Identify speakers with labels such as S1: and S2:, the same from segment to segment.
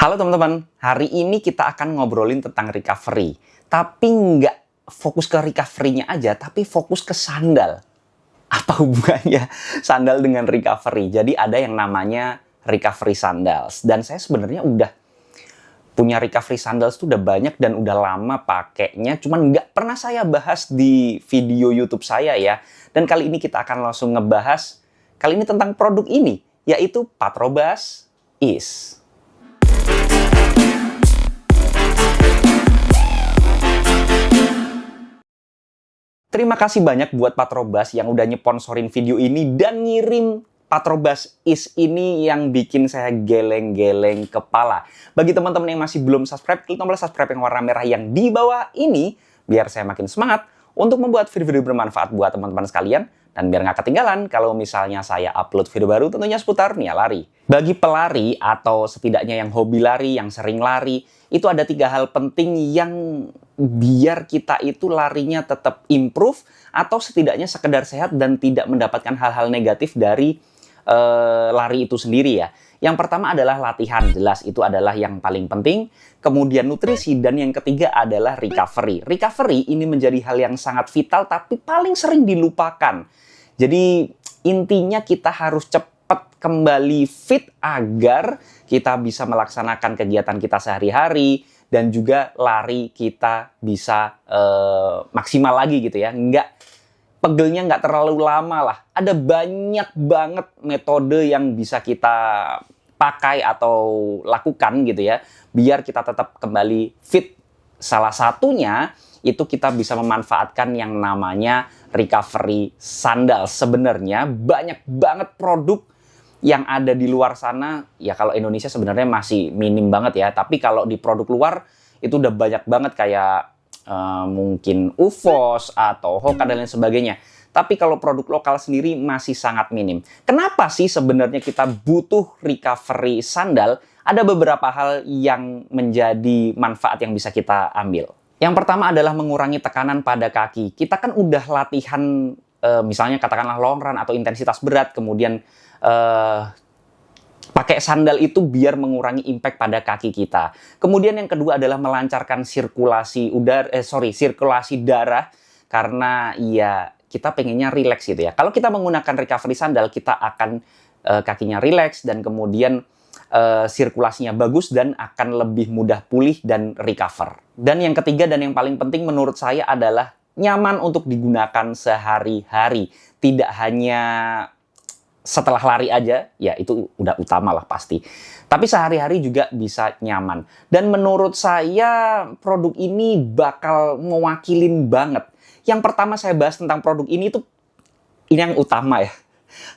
S1: Halo teman-teman, hari ini kita akan ngobrolin tentang recovery. Tapi nggak fokus ke recovery-nya aja, tapi fokus ke sandal. Apa hubungannya sandal dengan recovery? Jadi ada yang namanya recovery sandals. Dan saya sebenarnya udah punya recovery sandals tuh udah banyak dan udah lama pakainya. Cuman nggak pernah saya bahas di video YouTube saya ya. Dan kali ini kita akan langsung ngebahas, kali ini tentang produk ini, yaitu Patrobas Ease. Terima kasih banyak buat Patrobas yang udah nyeponsorin video ini dan ngirim Patrobas Ease ini yang bikin saya geleng-geleng kepala. Bagi teman-teman yang masih belum subscribe, klik tombol subscribe yang warna merah yang di bawah ini biar saya makin semangat untuk membuat video-video bermanfaat buat teman-teman sekalian dan biar nggak ketinggalan kalau misalnya saya upload video baru tentunya seputar Nia Lari. Bagi pelari atau setidaknya yang hobi lari, yang sering lari, itu ada 3 hal penting yang biar kita itu larinya tetap improve atau setidaknya sekedar sehat dan tidak mendapatkan hal-hal negatif dari lari itu sendiri ya. Yang pertama adalah latihan, jelas itu adalah yang paling penting. Kemudian nutrisi dan yang ketiga adalah recovery. Recovery ini menjadi hal yang sangat vital tapi paling sering dilupakan. Jadi intinya kita harus cepat kembali fit agar kita bisa melaksanakan kegiatan kita sehari-hari dan juga lari kita bisa maksimal lagi gitu ya. Pegelnya nggak terlalu lama lah. Ada banyak banget metode yang bisa kita pakai atau lakukan gitu ya. Biar kita tetap kembali fit. Salah satunya itu kita bisa memanfaatkan yang namanya recovery sandal. Sebenarnya banyak banget produk yang ada di luar sana. Ya kalau Indonesia sebenarnya masih minim banget ya. Tapi kalau di produk luar itu udah banyak banget kayak mungkin UFOS atau Hoka dan lain sebagainya. Tapi kalau produk lokal sendiri masih sangat minim. Kenapa sih sebenarnya kita butuh recovery sandal? Ada beberapa hal yang menjadi manfaat yang bisa kita ambil. Yang pertama adalah mengurangi tekanan pada kaki. Kita kan udah latihan misalnya katakanlah long run atau intensitas berat, kemudian pakai sandal itu biar mengurangi impact pada kaki kita. Kemudian yang kedua adalah melancarkan sirkulasi sirkulasi darah karena ya kita pengennya rileks gitu ya. Kalau kita menggunakan recovery sandal kita akan kakinya rileks dan kemudian sirkulasinya bagus dan akan lebih mudah pulih dan recover. Dan yang ketiga dan yang paling penting menurut saya adalah nyaman untuk digunakan sehari-hari. Tidak hanya setelah lari aja, ya itu udah utama lah pasti. Tapi sehari-hari juga bisa nyaman. Dan menurut saya produk ini bakal mewakilin banget. Yang pertama saya bahas tentang produk ini ini yang utama ya.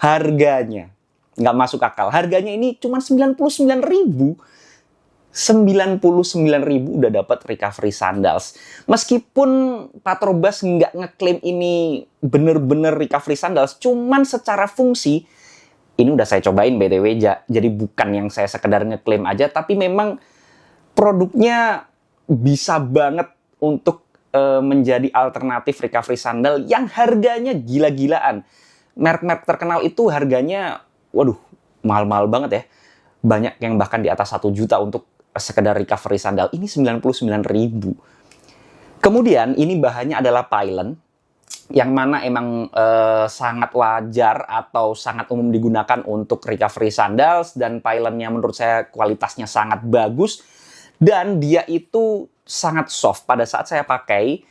S1: Harganya. Nggak masuk akal. Harganya ini cuma 99.000. 99.000 udah dapat recovery sandals. Meskipun Patrobas nggak ngeklaim ini bener-bener recovery sandals, cuman secara fungsi ini udah saya cobain BTW, jadi bukan yang saya sekedar ngeklaim aja, tapi memang produknya bisa banget untuk menjadi alternatif recovery sandal yang harganya gila-gilaan. Merek-merek terkenal itu harganya, waduh, mahal-mahal banget ya. Banyak yang bahkan di atas 1 juta untuk sekedar recovery sandal. Ini 99.000. Kemudian ini bahannya adalah Pylon, yang mana emang sangat wajar atau sangat umum digunakan untuk recovery sandals, dan Pylonnya menurut saya kualitasnya sangat bagus dan dia itu sangat soft. Pada saat saya pakai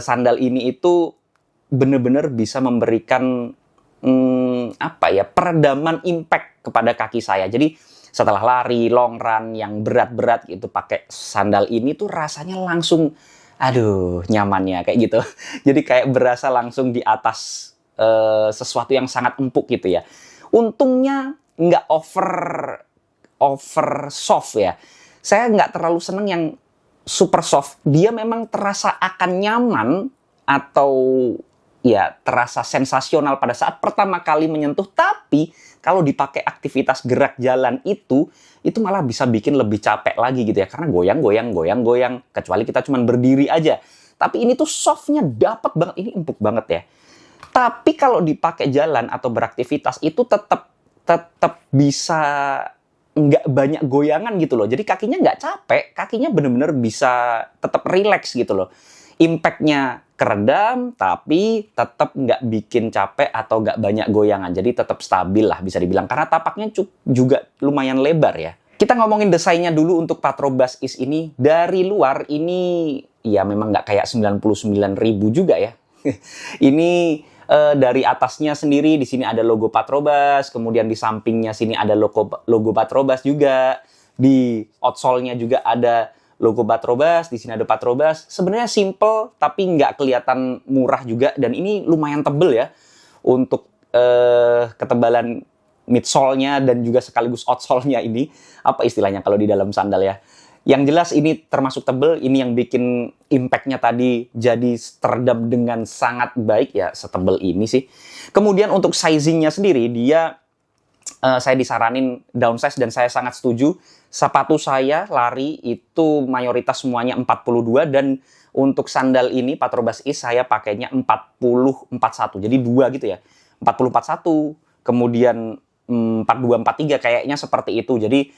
S1: sandal ini itu benar-benar bisa memberikan peredaman impact kepada kaki saya. Jadi setelah lari long run yang berat-berat gitu pakai sandal ini tuh rasanya langsung aduh, nyamannya kayak gitu. Jadi kayak berasa langsung di atas sesuatu yang sangat empuk gitu ya. Untungnya nggak over soft ya. Saya nggak terlalu seneng yang super soft. Dia memang terasa akan nyaman atau ya terasa sensasional pada saat pertama kali menyentuh. Tapi kalau dipakai aktivitas gerak jalan itu malah bisa bikin lebih capek lagi gitu ya. Karena goyang. Kecuali kita cuma berdiri aja. Tapi ini tuh softnya dapet banget. Ini empuk banget ya. Tapi kalau dipakai jalan atau beraktivitas itu tetap bisa nggak banyak goyangan gitu loh. Jadi kakinya nggak capek, kakinya bener-bener bisa tetap relax gitu loh. Impact-nya keredam, tapi tetap nggak bikin capek atau nggak banyak goyangan. Jadi tetap stabil lah bisa dibilang. Karena tapaknya juga lumayan lebar ya. Kita ngomongin desainnya dulu untuk Patrobas Is ini. Dari luar ini ya memang nggak kayak 99.000 juga ya. Ini dari atasnya sendiri di sini ada logo Patrobas, kemudian di sampingnya sini ada logo Patrobas juga. Di outsole-nya juga ada logo Patrobas, di sini ada Patrobas. Sebenarnya simple tapi nggak kelihatan murah juga, dan ini lumayan tebel ya untuk ketebalan midsole-nya dan juga sekaligus outsole-nya ini. Apa istilahnya kalau di dalam sandal ya? Yang jelas ini termasuk tebel, ini yang bikin impact-nya tadi jadi teredam dengan sangat baik ya, setebel ini sih. Kemudian untuk sizing-nya sendiri, dia saya disaranin downsize dan saya sangat setuju. Sepatu saya lari itu mayoritas semuanya 42, dan untuk sandal ini Patrobas Is saya pakainya 40-41. Jadi 2 gitu ya. 40-41, kemudian 42-43 kayaknya seperti itu. Jadi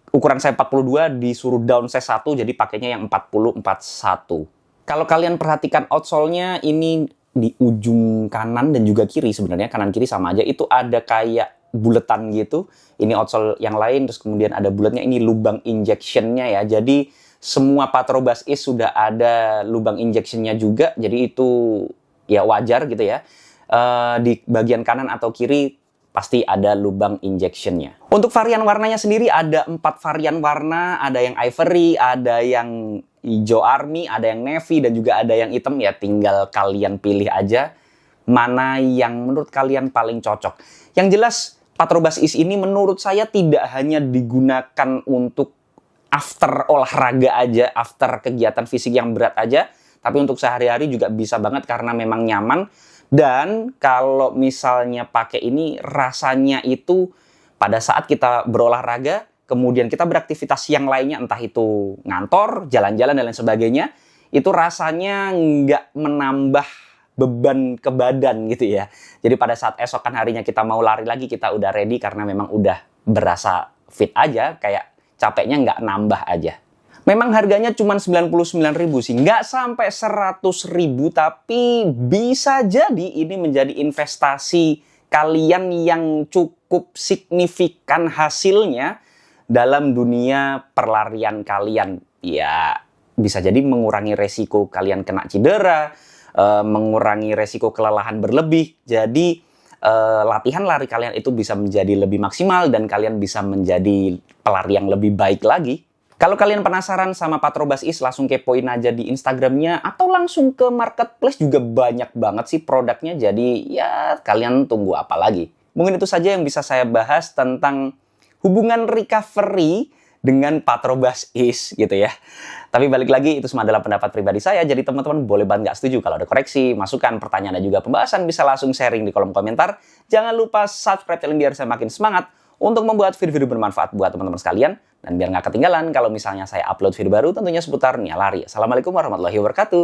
S1: ukuran saya 42 disuruh downsize 1, jadi pakainya yang 40-41. Kalau kalian perhatikan outsole-nya ini di ujung kanan dan juga kiri, sebenarnya kanan kiri sama aja, itu ada kayak buletan gitu. Ini outsole yang lain, terus kemudian ada bulatnya, ini lubang injection-nya ya. Jadi semua Patrobas Is sudah ada lubang injection-nya juga, jadi itu ya wajar gitu ya. Di bagian kanan atau kiri pasti ada lubang injection-nya. Untuk varian warnanya sendiri ada 4 varian warna, ada yang ivory, ada yang hijau army, ada yang navy, dan juga ada yang hitam ya. Tinggal kalian pilih aja mana yang menurut kalian paling cocok. Yang jelas Patrobas Is ini menurut saya tidak hanya digunakan untuk after olahraga aja, after kegiatan fisik yang berat aja, tapi untuk sehari-hari juga bisa banget karena memang nyaman. Dan kalau misalnya pakai ini, rasanya itu pada saat kita berolahraga, kemudian kita beraktivitas yang lainnya, entah itu ngantor, jalan-jalan, dan lain sebagainya, itu rasanya nggak menambah beban ke badan gitu ya. Jadi pada saat esokan harinya kita mau lari lagi, kita udah ready karena memang udah berasa fit aja, kayak capeknya nggak nambah aja. Memang harganya cuma 99.000 sih, nggak sampai 100.000, tapi bisa jadi ini menjadi investasi kalian yang cukup signifikan hasilnya dalam dunia perlarian kalian. Ya, bisa jadi mengurangi resiko kalian kena cedera, mengurangi resiko kelelahan berlebih. Jadi latihan lari kalian itu bisa menjadi lebih maksimal dan kalian bisa menjadi pelari yang lebih baik lagi. Kalau kalian penasaran sama Patrobas Is, langsung kepoin aja di Instagramnya, atau langsung ke marketplace juga banyak banget sih produknya. Jadi ya kalian tunggu apa lagi. Mungkin itu saja yang bisa saya bahas tentang hubungan recovery dengan Patrobas Is gitu ya. Tapi balik lagi, itu semua adalah pendapat pribadi saya. Jadi teman-teman boleh banget nggak setuju. Kalau ada koreksi, masukan, pertanyaan, dan juga pembahasan, bisa langsung sharing di kolom komentar. Jangan lupa subscribe channel biar saya makin semangat untuk membuat video-video bermanfaat buat teman-teman sekalian. Dan biar nggak ketinggalan kalau misalnya saya upload video baru tentunya seputar Nia Lari. Assalamualaikum warahmatullahi wabarakatuh.